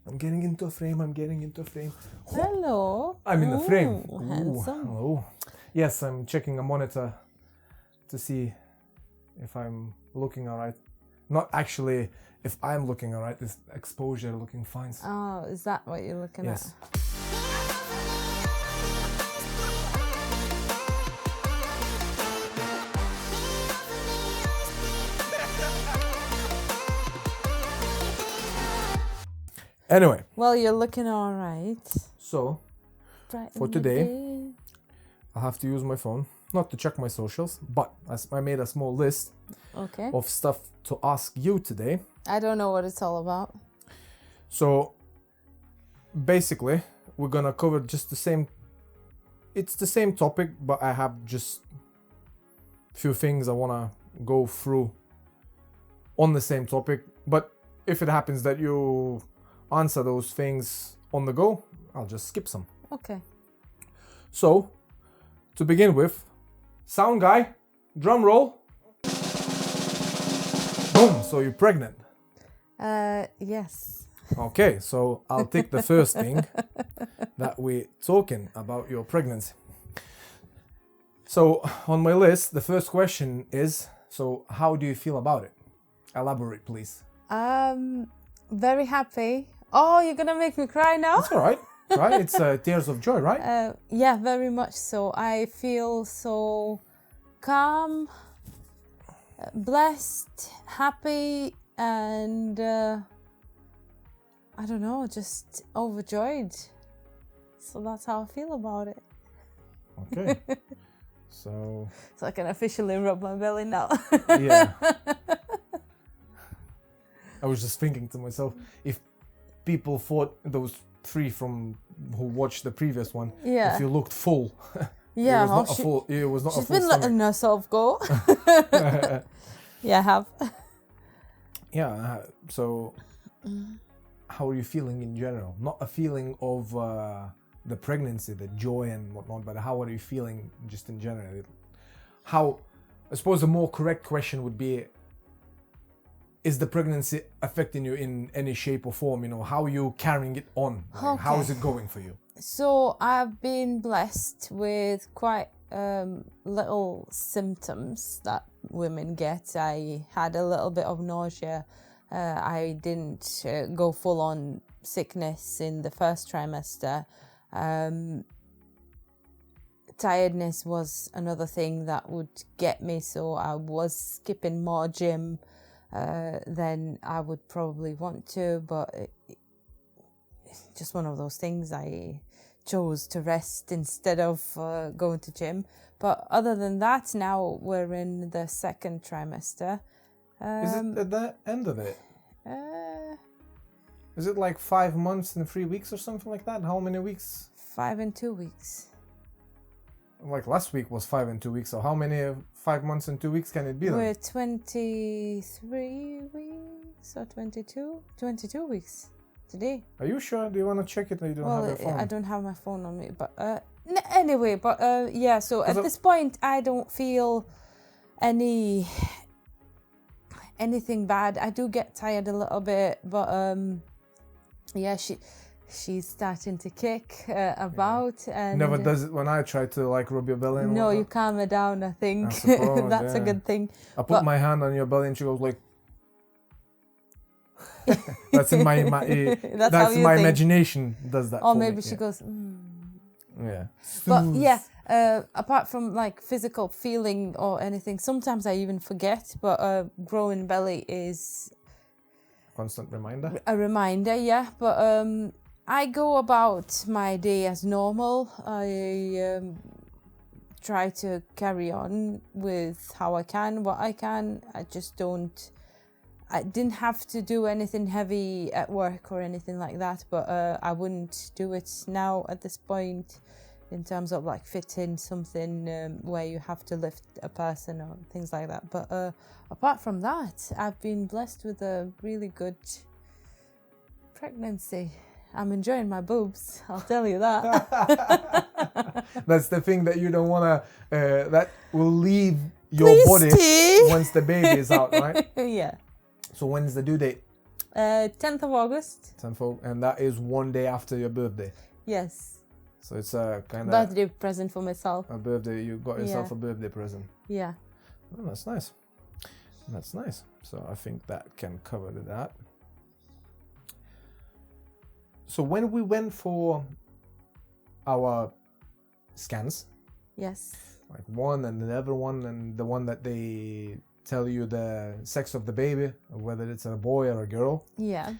I'm getting into a frame. Hello. I'm in the frame. Handsome. Hello. Yes, I'm checking a monitor to see if I'm looking alright. Not actually if I'm looking alright, this exposure looking fine. Oh, is that what you're looking Yes. at? Anyway. Well, you're looking all right. So, Right for in the today, day. I have to use my phone, not to check my socials, but I made a small list Okay. of stuff to ask you today. I don't know what it's all about. So, basically, we're gonna cover just the same. It's the same topic, but I have just few things I wanna go through on the same topic. But if it happens that you answer those things on the go, I'll just skip some. Okay. So, to begin with, sound guy, drum roll. Boom, so you're pregnant. Yes. Okay, so I'll take the first thing that we're talking about your pregnancy. So, on my list, the first question is, so how do you feel about it? Elaborate, please. Very happy. Oh, you're gonna make me cry now? It's all right, right? It's tears of joy, right? Yeah, very much so. I feel so calm, blessed, happy, and I don't know, just overjoyed. So that's how I feel about it. Okay. So I can officially rub my belly now. yeah. I was just thinking to myself, if people thought those three from who watched the previous one, Yeah. if you looked full, Yeah, it was not a full. It was not a she's full been stomach. letting herself go. Yeah, I have. Yeah. So, how are you feeling in general? Not a feeling of the pregnancy, the joy and whatnot, but how are you feeling just in general? How? I suppose a more correct question would be: is the pregnancy affecting you in any shape or form? You know, how are you carrying it on? Like, how Okay. is it going for you? So I've been blessed with quite little symptoms that women get. I had a little bit of nausea. I didn't go full on sickness in the first trimester. Tiredness was another thing that would get me, so I was skipping more gym than I would probably want to, but it's just one of those things. I chose to rest instead of going to gym. But other than that, now we're in the second trimester. Is it at the end of it? Uh, Is it like 5 months and 3 weeks or something like that? How many weeks? 5 and 2 weeks. Like last week was 5 and 2 weeks. So how many 5 months and 2 weeks can it be then? We're 23 weeks or 22? 22 weeks today. Are you sure? Do you want to check it or you don't have your phone? I don't have my phone on me, but anyway, but yeah, so at So- this point I don't feel anything bad. I do get tired a little bit, but yeah, she's starting to kick about, and Never does it when I try to like rub your belly and no, you whatnot. calm her down, I think. I suppose, That's a yeah. good thing. I put but- my hand on your belly and she goes like that's in my That's that's how you my think. imagination does that Or for maybe me, she yeah. goes Yeah. but yeah, apart from like physical feeling or anything, sometimes I even forget, but growing belly is Constant reminder. a reminder, yeah. But I go about my day as normal. I try to carry on with how I can, what I can. I didn't have to do anything heavy at work or anything like that, but I wouldn't do it now at this point in terms of like fitting something where you have to lift a person or things like that. But apart from that, I've been blessed with a really good pregnancy. I'm enjoying my boobs, I'll tell you that. That's the thing that you don't want to that will leave your Please body stay. once the baby is out, right? Yeah. So when's the due date? 10th of August. And that is one day after your birthday. Yes. So it's a kind of Birthday present for myself. a birthday. You got yourself a birthday present. Yeah. Oh, that's nice. That's nice. So I think that can cover that. So when we went for our scans, Yes. like one and the other one, and the one that they tell you the sex of the baby, whether it's a boy or a girl. Yeah.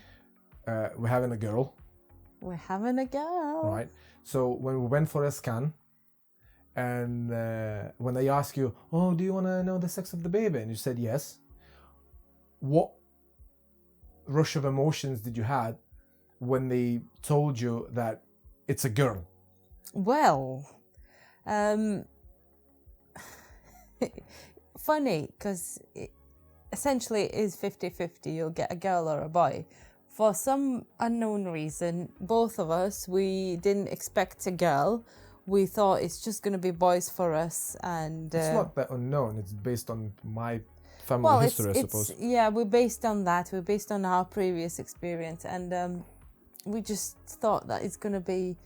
We're having a girl. We're having a girl. Right. So when we went for a scan, and when they ask you, oh, do you want to know the sex of the baby? And you said yes. What rush of emotions did you have when they told you that it's a girl? Well, funny, because essentially it is 50-50. You'll get a girl or a boy. For some unknown reason, both of us, we didn't expect a girl. We thought it's just going to be boys for us. And It's not that unknown. It's based on my family history, I suppose. Yeah, we're based on that. We're based on our previous experience. And we just thought that it's going to be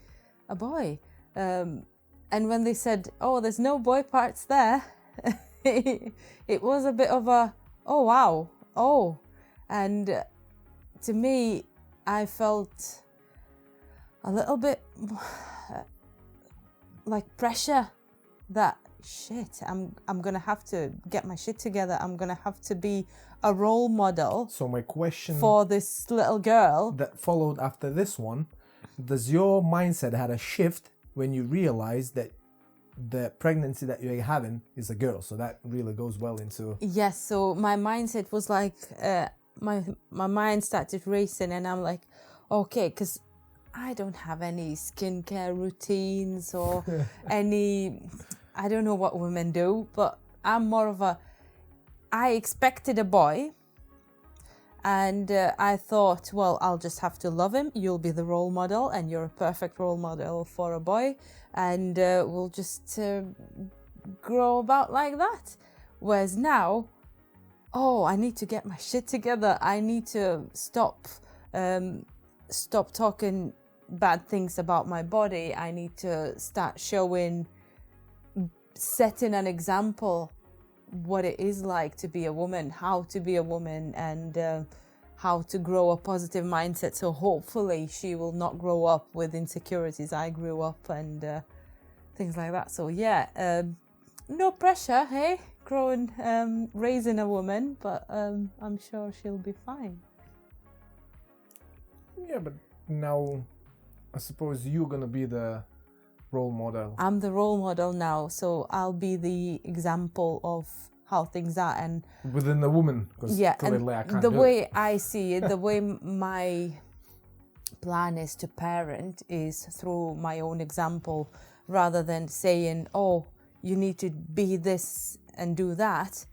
a boy. And when they said, oh, there's no boy parts there, it was a bit of a, oh, wow, oh. And to me, I felt a little bit like pressure that, shit, I'm going to have to get my shit together. I'm going to have to be a role model. So my question for this little girl that followed after this one, does your mindset had a shift when you realized that the pregnancy that you're having is a girl? So that really goes well into... Yes, so my mindset was like, my mind started racing, and I'm like, okay, because I don't have any skincare routines or any, I don't know what women do, but I'm more of a, I expected a boy, and I thought, well, I'll just have to love him. You'll be the role model, and you're a perfect role model for a boy, and we'll just grow about like that. Whereas now, oh, I need to get my shit together. I need to stop talking bad things about my body. I need to start setting an example what it is like to be a woman, how to be a woman, and how to grow a positive mindset. So hopefully she will not grow up with insecurities I grew up, and things like that. So yeah, no pressure, hey? Raising a woman, but I'm sure she'll be fine. Yeah, but now I suppose you're gonna be the role model. I'm the role model now, so I'll be the example of how things are, and within the woman, because yeah, clearly I can't the do way it. I see it, the way my plan is to parent is through my own example, rather than saying, oh, you need to be this and do that.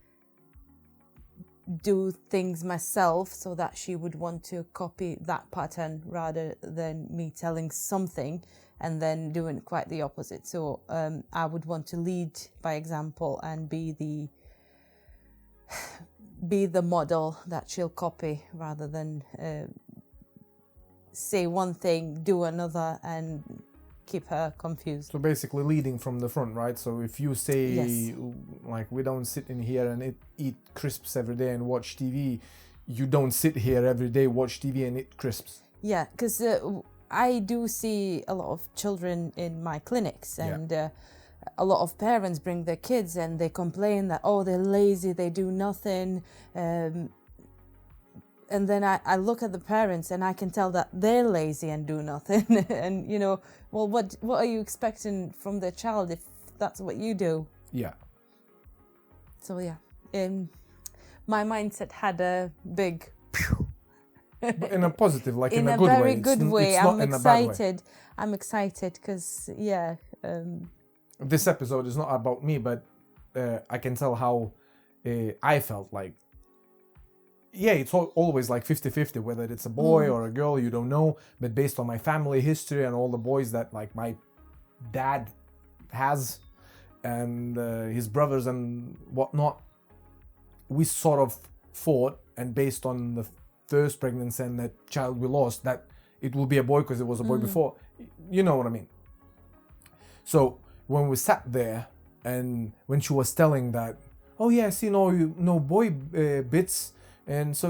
Do things myself so that she would want to copy that pattern, rather than me telling something and then doing quite the opposite. So I would want to lead by example and be the model that she'll copy, rather than say one thing, do another, and keep her confused. So basically leading from the front, right? So if you say, Yes. like, we don't sit in here and eat crisps every day and watch TV, you don't sit here every day, watch TV and eat crisps. Yeah, because I do see a lot of children in my clinics, and a lot of parents bring their kids and they complain that, oh, they're lazy, they do nothing. And then I look at the parents and I can tell that they're lazy and do nothing. And, well, what are you expecting from their child if that's what you do? Yeah. So, yeah, my mindset had a big... But in a positive, like in a good way. In a very good way. It's not I'm in a bad way. excited. I'm excited because, yeah... This episode is not about me, but I can tell how I felt like. Yeah, it's always like 50-50, whether it's a boy or a girl, you don't know. But based on my family history and all the boys that like my dad has and his brothers and whatnot, we sort of fought, and based on the first pregnancy and that child we lost, that it will be a boy because it was a boy before. You know what I mean? So when we sat there and when she was telling that, oh yeah, I see no boy bits, and so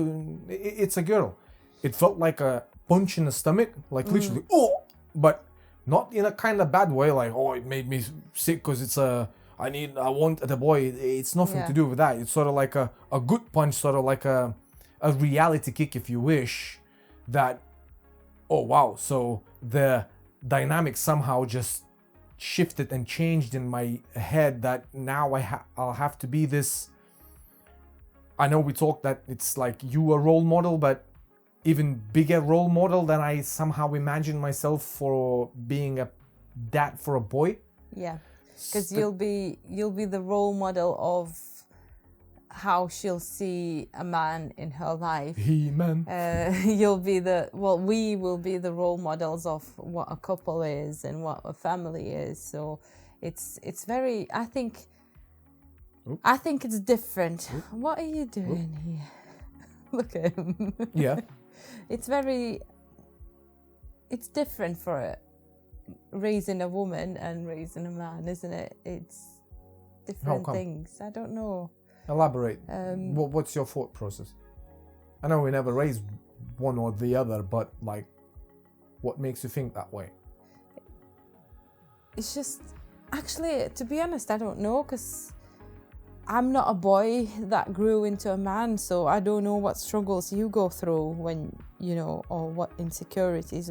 it's a girl, it felt like a punch in the stomach, like literally, oh, but not in a kind of bad way, like, oh, it made me sick because it's I want the boy. It's nothing to do with that. It's sort of like a good punch, sort of like a reality kick, if you wish, that, oh wow, so the dynamic somehow just shifted and changed in my head, that now I'll have to be this. I know we talked that it's like you a role model, but even bigger role model than I somehow imagine myself for being a dad for a boy. Yeah, because you'll be the role model of how she'll see a man in her life. He-Man. We will be the role models of what a couple is and what a family is. So it's very, I think it's different. What are you doing here? Look at him. Yeah. It's different for raising a woman and raising a man, isn't it? It's different things. I don't know. Elaborate. What's your thought process? I know we never raised one or the other, but like, what makes you think that way? It's just, actually, to be honest, I don't know, because I'm not a boy that grew into a man, so I don't know what struggles you go through when, or what insecurities,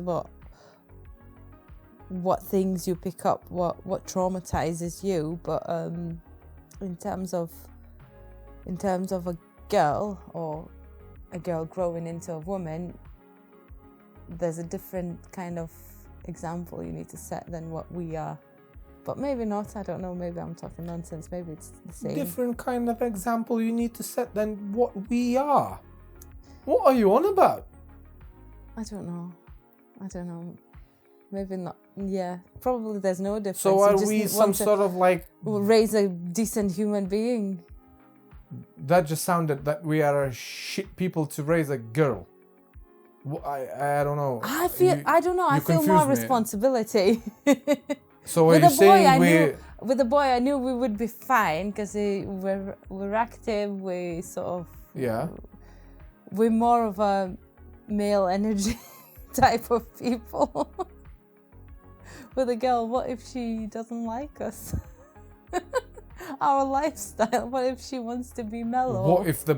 what things you pick up, what traumatizes you. But in terms of a girl, or a girl growing into a woman, there's a different kind of example you need to set than what we are. But maybe not, I don't know, maybe I'm talking nonsense, maybe it's the same. Different kind of example you need to set than what we are. What are you on about? I don't know. Maybe not. Yeah, probably there's no difference. So are we some sort of like... raise a decent human being? That just sounded that we are a shit people to raise a girl. I don't know. I feel more responsibility. So are you saying with the boy, I knew we would be fine, because we're active. We sort of... Yeah. We're more of a male energy type of people. With a girl, what if she doesn't like us? Our lifestyle. What if she wants to be mellow? What if the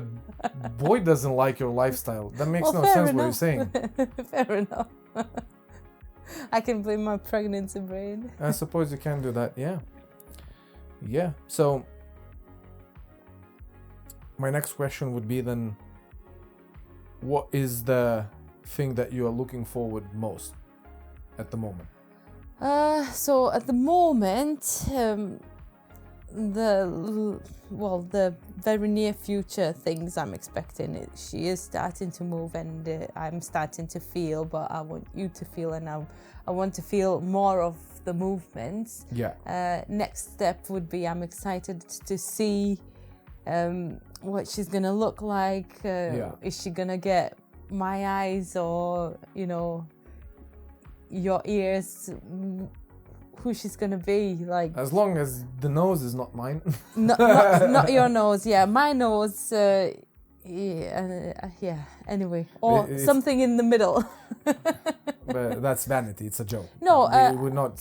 boy doesn't like your lifestyle? That makes no sense what you're saying. Fair enough. I can blame my pregnancy brain. I suppose you can do that, yeah. Yeah, so my next question would be then, what is the thing that you are looking forward most at the moment? So at the moment, the very near future things I'm expecting, she is starting to move, and I'm starting to feel, but I want you to feel, and I want to feel more of the movements. Yeah. Next step would be, I'm excited to see what she's gonna look like. Is she gonna get my eyes, or your ears? Who she's gonna be, like, as long as the nose is not mine. not your nose, yeah, my nose, anyway, or something in the middle. But that's vanity, it's a joke. No, we're not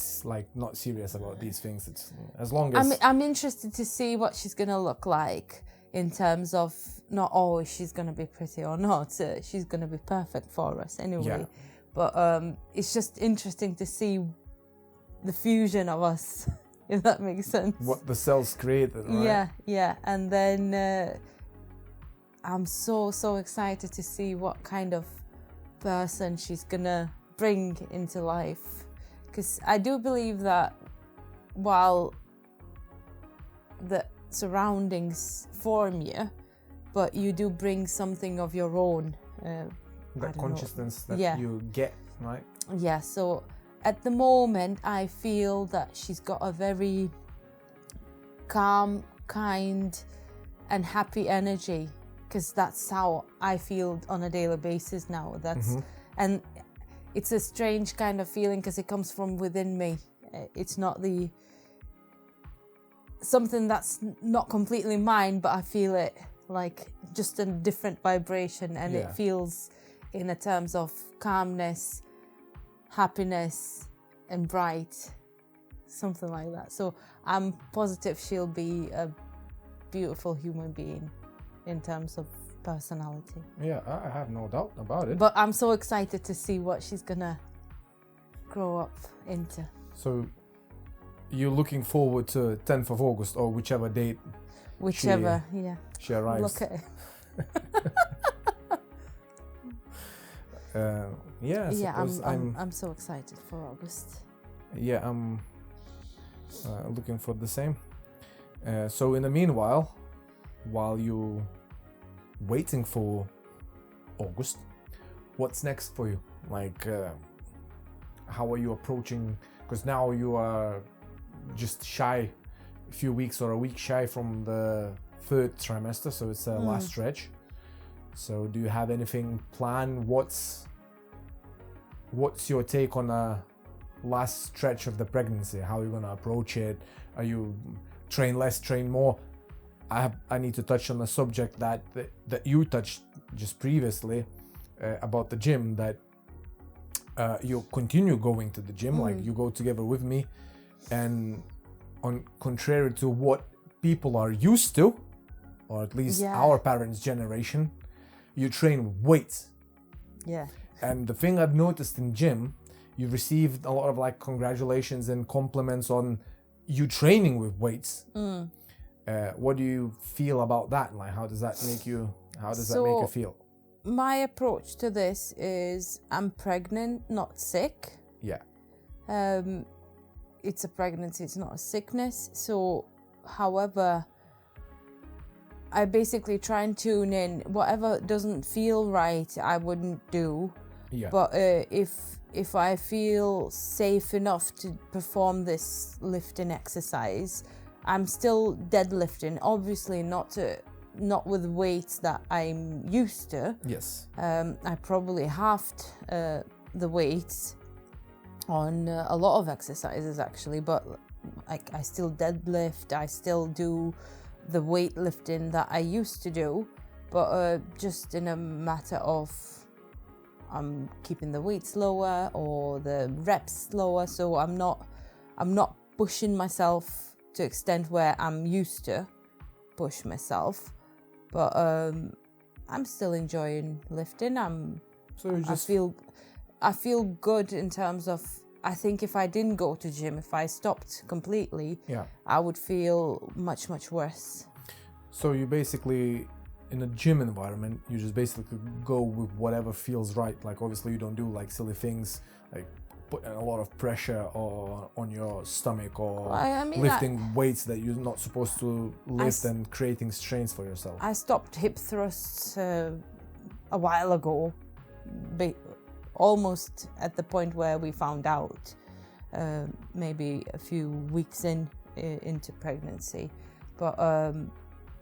serious about these things. It's as long as I'm interested to see what she's gonna look like, in terms of not always she's gonna be pretty or not. She's gonna be perfect for us anyway. Yeah. But it's just interesting to see the fusion of us, if that makes sense. What the cells created, right? Yeah. And then I'm so excited to see what kind of person she's gonna bring into life. Because I do believe that while the surroundings form you, but you do bring something of your own. That consciousness that you get, right? Yeah, so at the moment, I feel that she's got a very calm, kind, and happy energy, because that's how I feel on a daily basis now. And it's a strange kind of feeling because it comes from within me. It's not something that's not completely mine, but I feel it like just a different vibration, and it feels in a terms of calmness, happiness, and bright, something like that. So I'm positive she'll be a beautiful human being in terms of personality. Yeah, I have no doubt about it. But I'm so excited to see what she's gonna grow up into. So you're looking forward to 10th of August or whichever date she arrives. Look at it. I'm so excited for August. Yeah, I'm looking for the same. So in the meanwhile, while you waiting for August, what's next for you? Like, how are you approaching? Because now you are just shy, a few weeks or a week shy from the 3rd trimester, so it's the last stretch. So do you have anything planned? What's your take on a last stretch of the pregnancy? How are you going to approach it? Are you train less, train more? I need to touch on a subject that you touched just previously about the gym, that you continue going to the gym, like you go together with me, and on contrary to what people are used to, or at least our parents' generation, you train weights. Yeah. And the thing I've noticed in gym, you received a lot of like congratulations and compliments on you training with weights. What do you feel about that? Like, how does that make you feel? My approach to this is I'm pregnant, not sick. Yeah. It's a pregnancy, it's not a sickness. So, however, I basically try and tune in. Whatever doesn't feel right, I wouldn't do. Yeah. But if I feel safe enough to perform this lifting exercise, I'm still deadlifting. Obviously, not with weights that I'm used to. Yes. I probably halved the weights on a lot of exercises actually, but I still deadlift. I still do the weightlifting that I used to do, but just in a matter of I'm keeping the weights lower or the reps lower, so I'm not pushing myself to extent where I'm used to push myself, but I'm still enjoying lifting. I feel good in terms of, I think if I didn't go to gym, if I stopped completely, I would feel much, much worse. So you basically, in a gym environment, you just basically go with whatever feels right. Like, obviously you don't do like silly things like putting a lot of pressure on your stomach or lifting weights that you're not supposed to lift and creating strains for yourself. I stopped hip thrusts a while ago, almost at the point where we found out, maybe a few weeks into pregnancy. But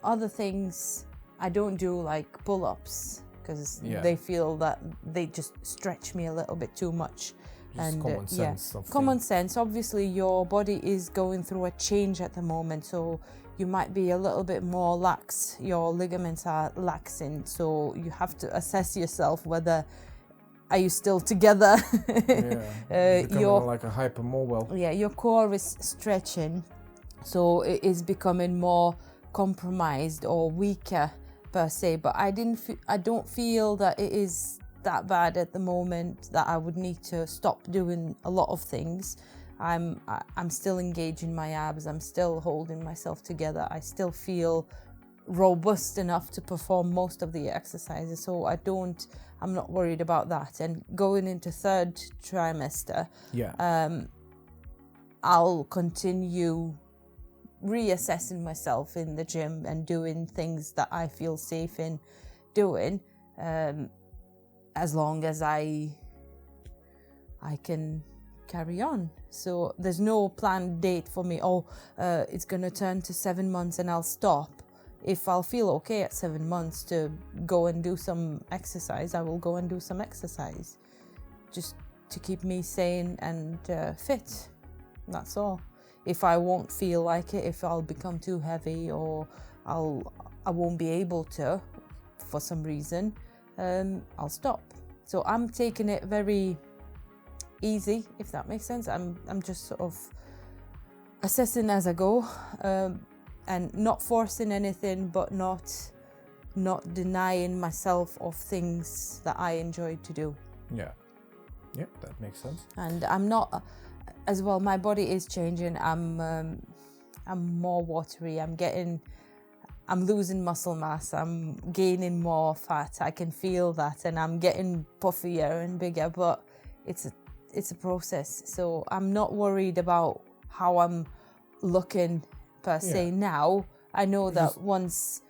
other things I don't do, like pull-ups, because they feel that they just stretch me a little bit too much. Just and common sense. Common sense. Obviously, your body is going through a change at the moment, so you might be a little bit more lax. Your ligaments are laxing, so you have to assess yourself whether are you still together. You're like a hypermobile. Yeah, your core is stretching, so it is becoming more compromised or weaker per se. But I don't feel that it is that bad at the moment that I would need to stop doing a lot of things. I'm still engaging my abs. I'm still holding myself together. I still feel robust enough to perform most of the exercises. So I'm not worried about that. And going into 3rd trimester, I'll continue reassessing myself in the gym and doing things that I feel safe in doing, as long as I can carry on. So there's no planned date for me. It's going to turn to 7 months and I'll stop. if I'll feel okay at 7 months to go and do some exercise, I will go and do some exercise, just to keep me sane and fit. That's all. If I won't feel like it, if I'll become too heavy, or I won't be able to for some reason, I'll stop. So I'm taking it very easy, if that makes sense. I'm just sort of assessing as I go, and not forcing anything, but not denying myself of things that I enjoy to do. Yeah, that makes sense. And I'm not, as well, my body is changing. I'm more watery. I'm losing muscle mass. I'm gaining more fat. I can feel that, and I'm getting puffier and bigger. But it's a process. So I'm not worried about how I'm looking per se now. I know that once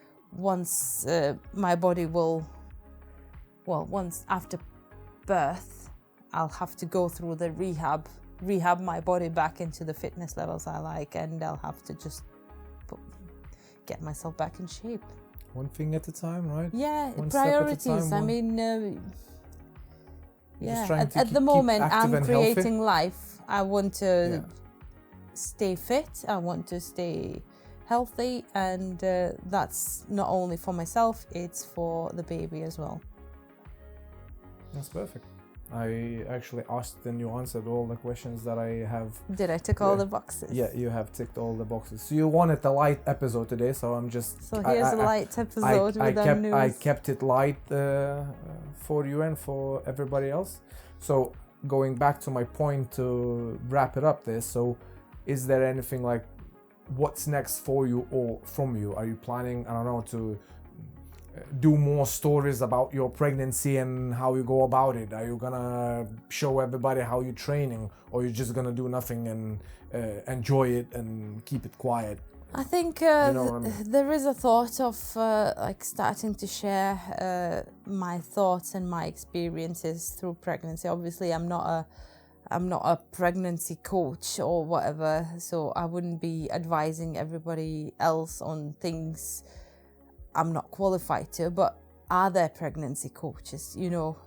my body will, once after birth, I'll have to go through the rehab my body back into the fitness levels I like, and I'll have to just get myself back in shape. One thing at a time, right? Yeah, one priorities. Step at a time, I mean, Just at the moment I'm creating healthy. life. I want to stay fit. I want to stay healthy, and that's not only for myself, it's for the baby as well. That's perfect. I actually asked and you answered all the questions that I have. Did I tick all the boxes? Yeah, you have ticked all the boxes. So you wanted a light episode today, so I'm just... So here's a light episode with our news. I kept it light for you and for everybody else. So going back to my point to wrap it up this, so is there anything like what's next for you or from you? Are you planning, I don't know, to do more stories about your pregnancy and how you go about it? Are you gonna show everybody how you're training, or you're just gonna do nothing and enjoy it and keep it quiet? I think You know what I mean? there is a thought of like starting to share my thoughts and my experiences through pregnancy. Obviously, I'm not a pregnancy coach or whatever, so I wouldn't be advising everybody else on things I'm not qualified to. But are there pregnancy coaches? You know,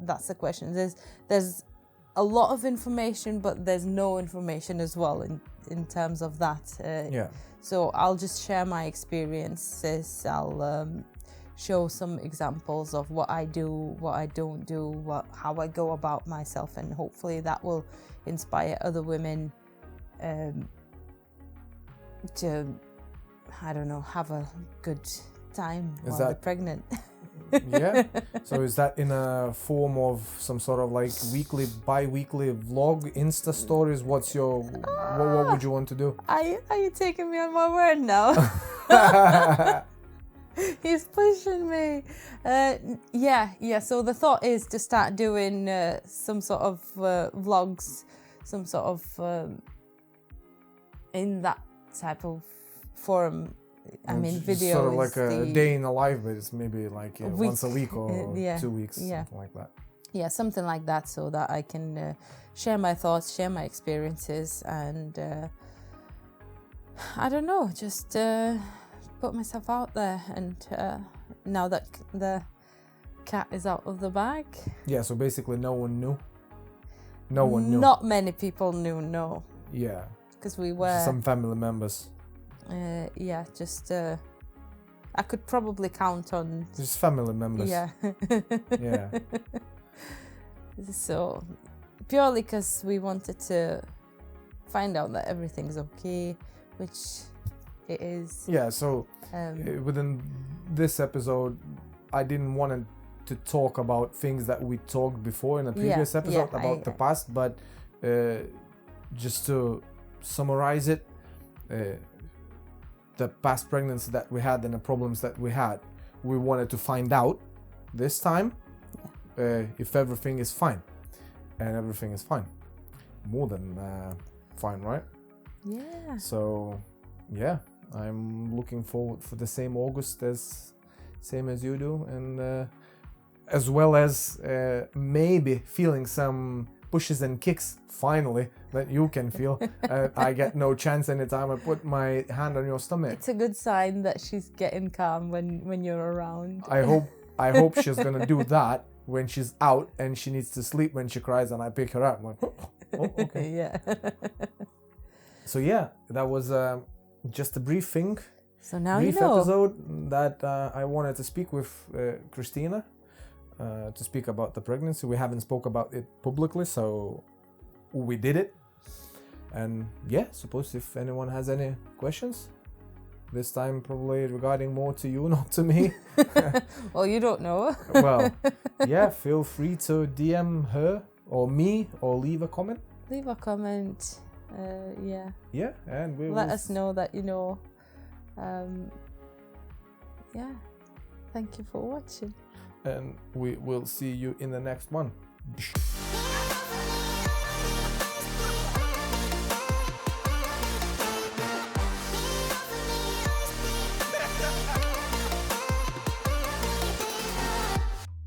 that's the question. There's a lot of information, but there's no information as well in terms of that. So I'll just share my experiences. I'll show some examples of what I do, what I don't do, how I go about myself, and hopefully that will inspire other women to, I don't know, have a good time while they're pregnant. Yeah. So is that in a form of some sort of like weekly, bi-weekly vlog, Insta stories? What's your, what would you want to do? Are you taking me on my word now? He's pushing me. Yeah. So the thought is to start doing some sort of vlogs, some sort of in that type of forum. I mean, videos. Sort of like a day in a life, but it's maybe like once a week or 2 weeks, something like that. Yeah, something like that, so that I can share my thoughts, share my experiences, and I don't know, just put myself out there. And now that the cat is out of the bag. Yeah, so basically no one knew? No one knew? Not many people knew, no. Yeah. Because we were... Some family members. Just I could probably count on just family members. Yeah. So purely because we wanted to find out that everything's okay, which it is. Yeah, so within this episode I didn't want to talk about things that we talked before in a previous episode about the past, but just to summarize it, the past pregnancy that we had and the problems that we had, we wanted to find out this time if everything is fine. And everything is fine. More than fine, right? Yeah. So, yeah, I'm looking forward for the same August same as you do, and as well as maybe feeling some pushes and kicks finally that you can feel. I get no chance anytime I put my hand on your stomach. It's a good sign that she's getting calm when you're around. I hope she's gonna do that when she's out and she needs to sleep when she cries and I pick her up. I'm like, oh, okay. Yeah. So yeah, that was just a brief thing. So now brief you know. episode that I wanted to speak with Christina to speak about the pregnancy. We haven't spoke about it publicly, so we did it. And yeah, suppose if anyone has any questions, this time probably regarding more to you, not to me. Well, you don't know. Well, yeah, feel free to DM her or me or leave a comment. Leave a comment. Yeah. Yeah, and we Let will us know that you know. Yeah. Thank you for watching. and we will see you in the next one.